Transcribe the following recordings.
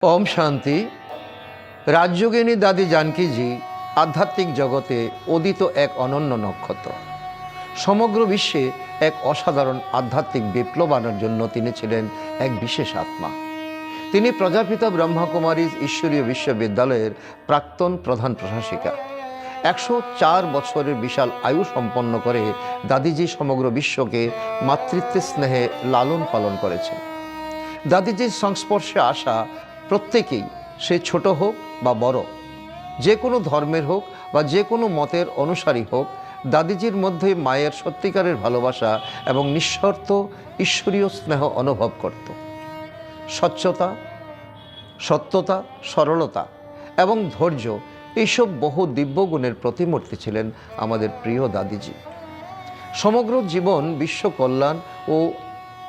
ओम शांति। राजयोगिनी दादी जानकी जी आध्यात्मिक जगते उदित एक अनन्य नक्षत्र। समग्र विश्वे एक असाधारण आध्यात्मिक विप्लव आनार जन्य तिनि छिलेन एक विशेष आत्मा। तिनि प्रजापिता ब्रह्मकुमारीज ईश्वरीय विश्वविद्यालयेर प्राक्तन प्रधान प्रशासिका। 104 बछरेर विशाल आयु सम्पन्न करे दादीजी समग्र विश्वके मातृत्व स्नेहे लालन पालन करेछेन। दादीजिर संस्पर्शे आसा प्रत्येकेई से छोट होक बा बड़, जे कोनो धर्मेर होक बा जे कोनो मतेर अनुसारी होक, दादीजिर मध्य मायेर सत्यिकारेर भालोबासा एवं निस्वार्थ ईश्वरीय स्नेह अनुभव करत। स्वच्छता, सत्यता, सरलता एवं धैर्य एसब बहु दिव्य गुणेर प्रतिमूर्ति छिलेन आमादेर प्रिय दादीजी। समग्र जीवन विश्व कल्याण और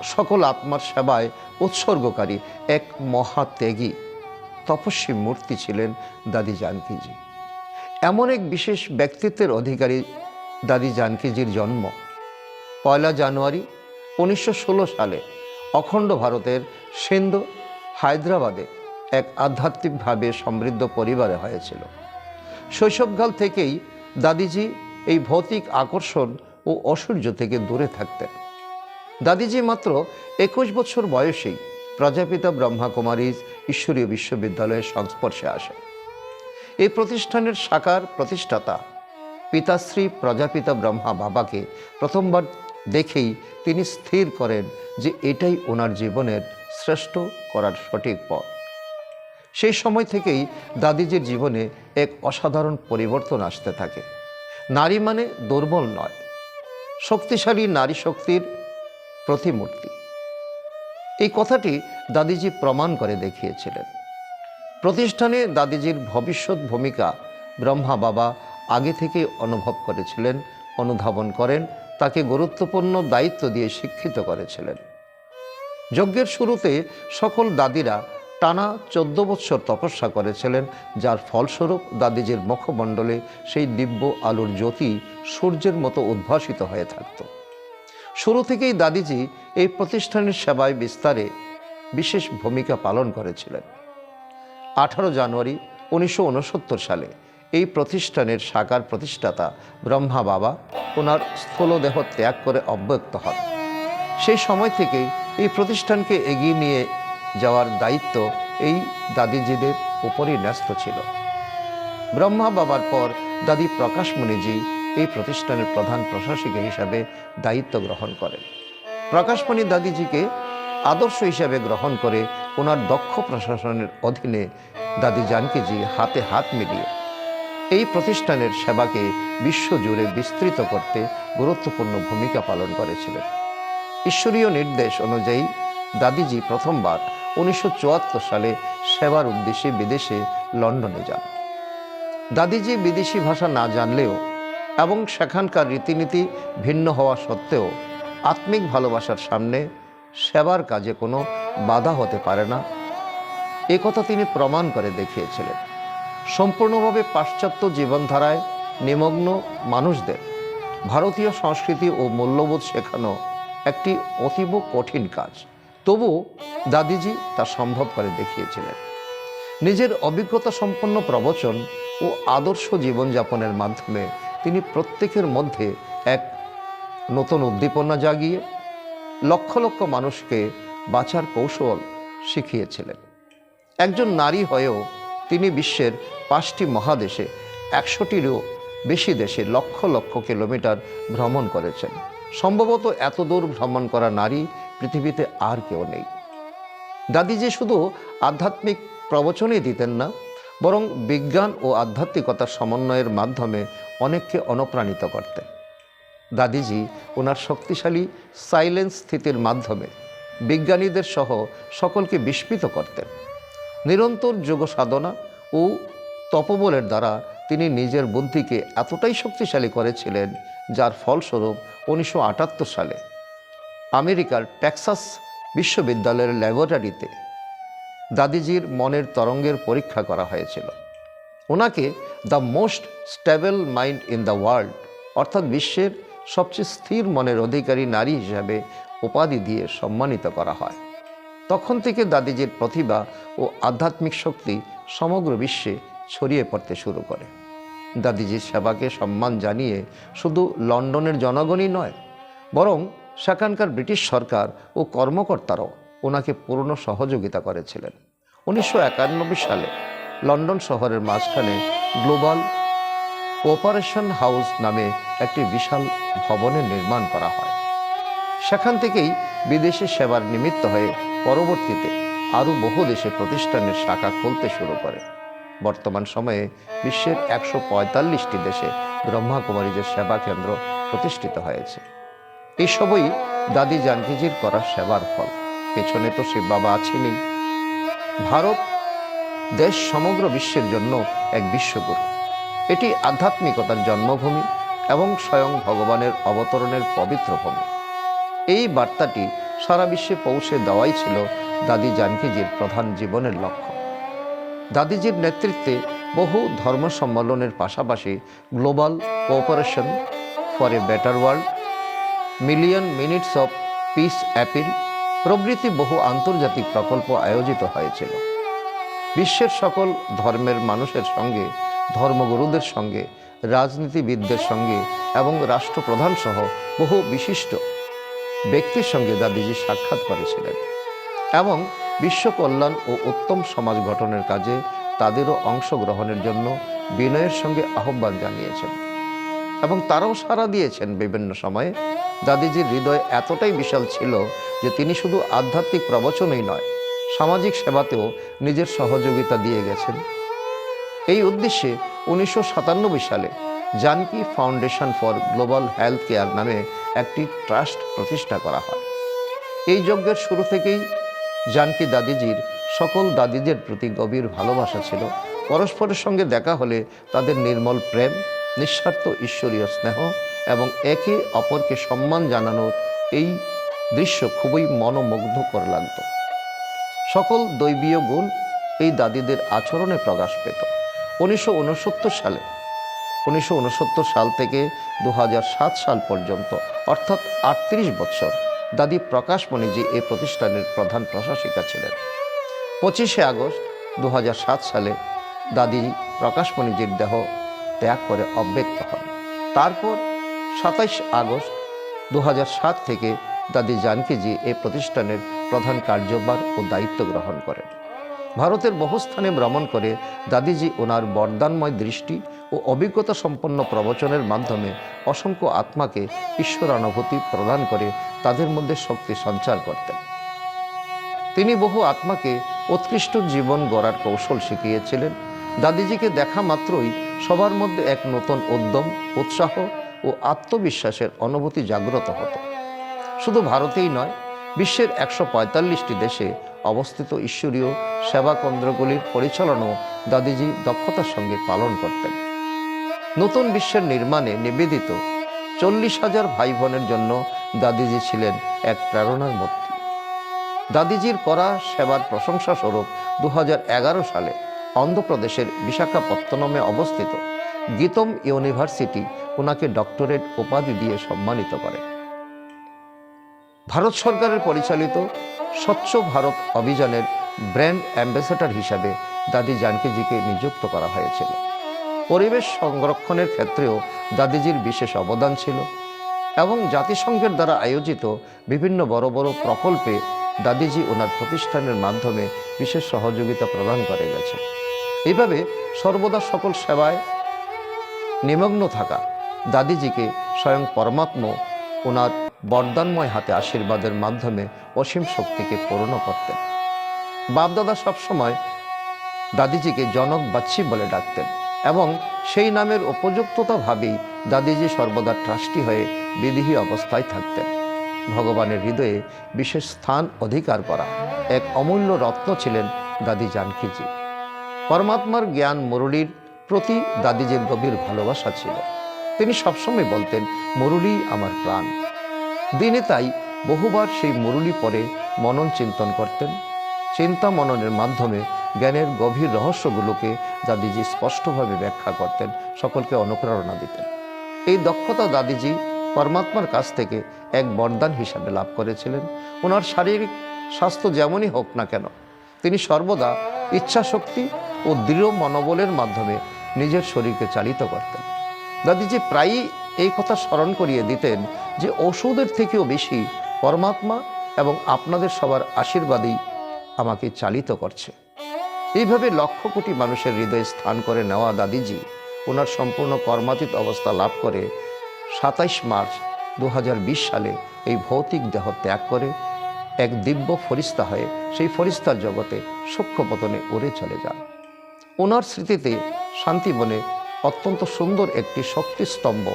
सकल आत्मार सेवाय उत्सर्गकारी एक महात्यागी तपस्वी मूर्ति छिलेन दादी जानकीजी। एमन एक विशेष व्यक्तित्वेर अधिकारी दादी जानकीजिर जन्म 1 জানুয়ারি 1916 साले अखंड भारतेर सिंध हायद्राबादे एक आध्यात्मिक भावे समृद्ध परिवारे हयेछिल। शैशवकाल थेकेई दादीजी এই भौतिक आकर्षण और ऐश्वर्य थेके दूरे थाकतेन। दादीजी मात्र 21 बछर बयसेई प्रजापिता ब्रह्मकुमारीज ईश्वरीय विश्वविद्यालयेर संस्पर्शे आसेन। এই प्रतिष्ठानेर शाखार प्रतिष्ठाता पिताश्री प्रजापिता ब्रह्मा बाबाके प्रथमबार देखेई तिनि स्थिर करेन जे एटाई ओनार जीवनेर श्रेष्ठ करार सठिक पथ। सेई समय थेकेई दादीजिर जीवने एक असाधारण परिवर्तन आसते थाके। नारी माने दुर्बल नय, शक्तिशाली नारी शक्तिर प्रतिमूर्ति। এই কথাটি দাদিজি প্রমাণ করে দেখিয়েছিলেন। প্রতিষ্ঠানে দাদিজির ভবিষ্যৎ ভূমিকা ব্রহ্মা বাবা আগে থেকে অনুভব করেছিলেন, অনুধাবন করেন, তাকে গুরুত্বপূর্ণ দায়িত্ব দিয়ে শিক্ষিত করেছিলেন। যজ্ঞের শুরুতে সকল দাদিরা টানা 14 বছর তপস্যা করেছিলেন, যার ফলস্বরূপ দাদিজির মুখমণ্ডলে সেই দিব্য আলোর জ্যোতি সূর্যের মতো উদ্ভাসিত হয়ে থাকত। शुरू থেকেই দাদিজি এই প্রতিষ্ঠানের সেবায় বিস্তারে বিশেষ ভূমিকা পালন করেছিলেন। 18 জানুয়ারি 1969 সালে এই প্রতিষ্ঠানের শাখার প্রতিষ্ঠাতা ব্রহ্মা বাবা ওনার স্থূলদেহ ত্যাগ করে অব্যক্ত হন। সেই সময় থেকেই এই প্রতিষ্ঠানকে এগিয়ে নিয়ে যাওয়ার দায়িত্ব এই দাদিজিদের উপরই ন্যস্ত ছিল। ব্রহ্মা বাবার পর দাদি প্রকাশমণিজি এই প্রতিষ্ঠানের প্রধান প্রশাসিকা হিসাবে দায়িত্ব গ্রহণ করেন। প্রকাশমণি দাদিজিকে আদর্শ হিসাবে গ্রহণ করে ওনার দক্ষ প্রশাসনের অধীনে দাদি জানকীজি হাতে হাত মিলিয়ে এই প্রতিষ্ঠানের সেবাকে বিশ্বজুড়ে বিস্তৃত করতে গুরুত্বপূর্ণ ভূমিকা পালন করেছিলেন। ঈশ্বরীয় নির্দেশ অনুযায়ী দাদিজি প্রথমবার 1974 সালে সেবার উদ্দেশ্যে বিদেশে লন্ডনে যান। দাদিজি বিদেশি ভাষা না জানলেও এবং সেখানকার রীতিনীতি ভিন্ন হওয়া সত্ত্বেও আত্মিক ভালোবাসার সামনে সেবার কাজে কোনো বাধা হতে পারে না, এ কথা তিনি প্রমাণ করে দেখিয়েছিলেন। সম্পূর্ণভাবে পাশ্চাত্য জীবনধারায় নিমগ্ন মানুষদের ভারতীয় সংস্কৃতি ও মূল্যবোধ শেখানো একটি অতীব কঠিন কাজ, তবু দাদিজি তা সম্ভব করে দেখিয়েছিলেন। নিজের অভিজ্ঞতা সম্পন্ন প্রবচন ও আদর্শ জীবনযাপনের মাধ্যমে তিনি প্রত্যেকের মধ্যে এক নতুন উদ্দীপনা জাগিয়ে লক্ষ লক্ষ মানুষকে বাঁচার কৌশল শিখিয়েছিলেন। একজন নারী হয়েও তিনি বিশ্বের 5টি মহাদেশে 100টিরও বেশি দেশে লক্ষ লক্ষ কিলোমিটার ভ্রমণ করেছেন। সম্ভবত এত দূর ভ্রমণ করা নারী পৃথিবীতে আর কেউ নেই। দাদিজি শুধু আধ্যাত্মিক প্রবচনই দিতেন না, বরং বিজ্ঞান ও আধ্যাত্মিকতার সমন্বয়ের মাধ্যমে অনেককে অনুপ্রাণিত করতেন। দাদিজি ওনার শক্তিশালী সাইলেন্স স্থিতির মাধ্যমে বিজ্ঞানীদের সহ সকলকে বিস্মিত করতেন। নিরন্তর যোগ সাধনা ও তপবলের দ্বারা তিনি নিজের বুদ্ধিকে এতটাই শক্তিশালী করেছিলেন, যার ফলস্বরূপ 1978 সালে আমেরিকার টেক্সাস বিশ্ববিদ্যালয়ের ল্যাবরেটরিতে দাদিজির মনের তরঙ্গের পরীক্ষা করা হয়েছিল। ওনাকে the most stable mind in the world অর্থাৎ বিশ্বের সবচেয়ে স্থির মনের অধিকারী নারী হিসাবে উপাধি দিয়ে সম্মানিত করা হয়। তখন থেকে দাদিজির প্রতিভা ও আধ্যাত্মিক শক্তি সমগ্র বিশ্বে ছড়িয়ে পড়তে শুরু করে। দাদিজির সেবাকে সম্মান জানিয়ে শুধু লন্ডনের জনগণই নয়, বরং সেখানকার ব্রিটিশ সরকার ও কর্মকর্তারাও ওনাকে পূর্ণ সহযোগিতা করেছিলেন। 1991 সালে লন্ডন শহরের মাঝখানে গ্লোবাল কোঅপারেশন হাউস নামে একটি বিশাল ভবনের নির্মাণ করা হয়। সেখান থেকেই বিদেশি সেবার নিমিত্ত হয়ে পরবর্তীতে আরও বহু দেশে প্রতিষ্ঠানের শাখা খুলতে শুরু করে। বর্তমান সময়ে বিশ্বের 145টি দেশে ব্রহ্মাকুমারীদের সেবা কেন্দ্র প্রতিষ্ঠিত হয়েছে। এইসবই দাদি জানকীজির করা সেবার ফল। পেছনে তো শিব বাবা আছেনই। ভারত দেশ সমগ্র বিশ্বের জন্য এক বিশ্বগুরু। এটি আধ্যাত্মিকতার জন্মভূমি এবং স্বয়ং ভগবানের অবতরণের পবিত্র ভূমি। এই বার্তাটি সারা বিশ্বে পৌঁছে দেওয়াই ছিল দাদি জানকীজির প্রধান জীবনের লক্ষ্য। দাদিজির নেতৃত্বে বহু ধর্ম সম্মেলনের পাশাপাশি global cooperation for a better world, million minutes of piece appeal প্রভৃতি বহু আন্তর্জাতিক প্রকল্প আয়োজিত হয়েছিল। বিশ্বের সকল ধর্মের মানুষের সঙ্গে, ধর্মগুরুদের সঙ্গে, রাজনীতিবিদদের সঙ্গে এবং রাষ্ট্রপ্রধান সহ বহু বিশিষ্ট ব্যক্তির সঙ্গে দাদিজি সাক্ষাৎ করেছিলেন এবং বিশ্ব কল্যাণ ও উত্তম সমাজ গঠনের কাজে তাদেরও অংশগ্রহণের জন্য বিনয়ের সঙ্গে আহ্বান জানিয়েছেন এবং তারাও সাড়া দিয়েছেন। বিভিন্ন সময়ে দাদিজির হৃদয় এতটাই বিশাল ছিল যে তিনি শুধু আধ্যাত্মিক প্রবচনই নয়, সামাজিক সেবাতেও নিজের সহযোগিতা দিয়ে গেছেন। এই উদ্দেশ্যে 1997 সালে Janaki foundation for global health care নামে একটি ট্রাস্ট প্রতিষ্ঠা করা হয়। এই যজ্ঞের শুরু থেকেই জানকী দাদিজির সকল দাদিদের প্রতি গভীর ভালোবাসা ছিল। পরস্পরের সঙ্গে দেখা হলে তাদের নির্মল প্রেম, নিঃস্বার্থ ঈশ্বরীয় স্নেহ এবং একে অপরকে সম্মান জানানোর এই দৃশ্য খুবই মনোমুগ্ধকর লাগত। সকল দৈবীয় গুণ এই দাদিদের আচরণে প্রকাশ পেত। 1969 সাল থেকে 2007 সাল পর্যন্ত অর্থাৎ 38 বছর দাদি প্রকাশমণিজি এই প্রতিষ্ঠানের প্রধান প্রশাসিকা ছিলেন। 25শে আগস্ট 2007 সালে দাদি প্রকাশমণিজির দেহ ত্যাগ করে অব্যক্ত হন। তারপর 27 আগস্ট 2007 থেকে দাদি জানকীজি এই প্রতিষ্ঠানের প্রধান কার্যভার ও দায়িত্ব গ্রহণ করেন। ভারতের বহু স্থানে ভ্রমণ করে দাদিজি ওনার বরদানময় দৃষ্টি ও অভিজ্ঞতা সম্পন্ন প্রবচনের মাধ্যমে অসংখ্য আত্মাকে ঈশ্বরানুভূতি প্রদান করে তাদের মধ্যে শক্তি সঞ্চার করতেন। তিনি বহু আত্মাকে উৎকৃষ্ট জীবন গড়ার কৌশল শিখিয়েছিলেন। দাদিজিকে দেখা মাত্রই সবার মধ্যে এক নতুন উদ্যম, উৎসাহ ও আত্মবিশ্বাসের অনুভূতি জাগ্রত হতো। শুধু ভারতেই নয়, বিশ্বের 145টি দেশে অবস্থিত ঈশ্বরীয় সেবা কেন্দ্রগুলির পরিচালনাও দাদিজি দক্ষতার সঙ্গে পালন করতেন। নতুন বিশ্বের নির্মাণে নিবেদিত 40,000 ভাই বোনের জন্য দাদিজি ছিলেন এক প্রেরণার মূর্তি। দাদিজির করা সেবার প্রশংসা স্বরূপ 2011 সালে অন্ধ্রপ্রদেশের বিশাখাপত্তনমে অবস্থিত গীতম ইউনিভার্সিটি ওনাকে ডক্টরেট উপাধি দিয়ে সম্মানিত করে। ভারত সরকারের পরিচালিত স্বচ্ছ ভারত অভিযানের ব্র্যান্ড অ্যাম্বাসেডর হিসাবে দাদি জানকীজিকে নিযুক্ত করা হয়েছিল। পরিবেশ সংরক্ষণের ক্ষেত্রেও দাদিজির বিশেষ অবদান ছিল এবং জাতিসংঘের দ্বারা আয়োজিত বিভিন্ন বড় বড় প্রকল্পে দাদিজি ওনার প্রতিষ্ঠানের মাধ্যমে বিশেষ সহযোগিতা প্রদান করে গেছেন। এইভাবে সর্বদা সকল সেবায় নিমগ্ন থাকা দাদিজিকে স্বয়ং পরমাত্মা ওনার বরদানময় হাতে আশীর্বাদের মাধ্যমে অসীম শক্তিকে পূর্ণ করতেন। বাপদাদা সবসময় দাদিজিকে জনক বাচ্চি বলে ডাকতেন এবং সেই নামের উপযুক্ততা ভাবেই দাদিজি সর্বদা ট্রাস্টি হয়ে বিদেহী অবস্থায় থাকতেন। ভগবানের হৃদয়ে বিশেষ স্থান অধিকার করা এক অমূল্য রত্ন ছিলেন দাদি জানকীজি। পরমাত্মার জ্ঞান মুরলীর প্রতি দাদিজির গভীর ভালোবাসা ছিল। তিনি সবসময় বলতেন, মুরলী আমার প্রাণ। দিনে তাই বহুবার সেই মুরলী পরে মনন চিন্তন করতেন। চিন্তা মননের মাধ্যমে জ্ঞানের গভীর রহস্যগুলোকে দাদিজি স্পষ্টভাবে ব্যাখ্যা করতেন, সকলকে অনুপ্রেরণা দিতেন। এই দক্ষতা দাদিজি পরমাত্মার কাছ থেকে এক বরদান হিসাবে লাভ করেছিলেন। ওনার শারীরিক স্বাস্থ্য যেমনই হোক না কেন, তিনি সর্বদা ইচ্ছাশক্তি ও দৃঢ় মনোবলের মাধ্যমে নিজের শরীরকে চালিত করতেন। দাদিজি প্রায়ই এই কথা স্মরণ করিয়ে দিতেন যে ওষুধের থেকেও বেশি পরমাত্মা এবং আপনাদের সবার আশীর্বাদই আমাকে চালিত করছে। এইভাবে লক্ষ কোটি মানুষের হৃদয়ে স্থান করে নেওয়া দাদিজি ওনার সম্পূর্ণ কর্মাতীত অবস্থা লাভ করে 27 মার্চ 2020 সালে এই ভৌতিক দেহ ত্যাগ করে এক দিব্য ফরিস্তা হয়ে সেই ফরিস্তার জগতে সূক্ষ্মপতনে উড়ে চলে যান। ওনার স্মৃতিতে শান্তিবনে অত্যন্ত সুন্দর একটি শক্তিস্তম্ভ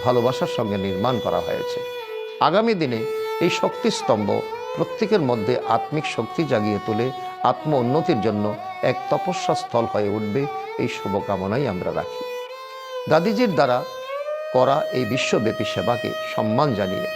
ভালোবাসার সঙ্গে নির্মাণ করা হয়েছে। আগামী দিনে এই শক্তিস্তম্ভ প্রত্যেকের মধ্যে আত্মিক শক্তি জাগিয়ে তুলে আত্ম উন্নতির জন্য এক তপস্যা স্থল হয়ে উঠবে, এই শুভকামনাই আমরা রাখি। দাদিজির দ্বারা করা এই বিশ্বব্যাপী সেবাকে সম্মান জানিয়ে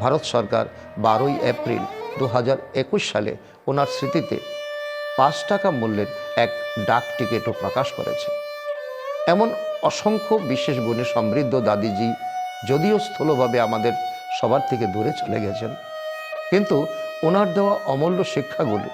ভারত সরকার 12 এপ্রিল 2021 সালে ওনার স্মৃতিতে 5 টাকা মূল্যের এক ডাক টিকিটও প্রকাশ করেছে। এমন অসংখ্য বিশেষ গুণে সমৃদ্ধ দাদিজি যদিও স্থূলভাবে আমাদের সবার থেকে দূরে চলে গেছেন, কিন্তু ওনার দেওয়া অমূল্য শিক্ষাগুলো,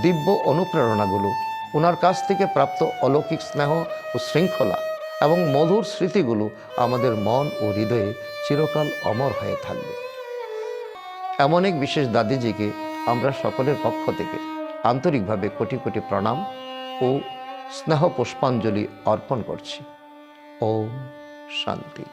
দিব্য অনুপ্রেরণাগুলো, ওনার কাছ থেকে প্রাপ্ত অলৌকিক স্নেহ ও শৃঙ্খলা এবং মধুর স্মৃতিগুলো আমাদের মন ও হৃদয়ে চিরকাল অমর হয়ে থাকবে। এমন এক বিশেষ দাদিজিকে আমরা সকলের পক্ষ থেকে আন্তরিকভাবে কোটি কোটি প্রণাম ও স্নেহ পুষ্পাঞ্জলি অর্পণ করছি। ওম শান্তি।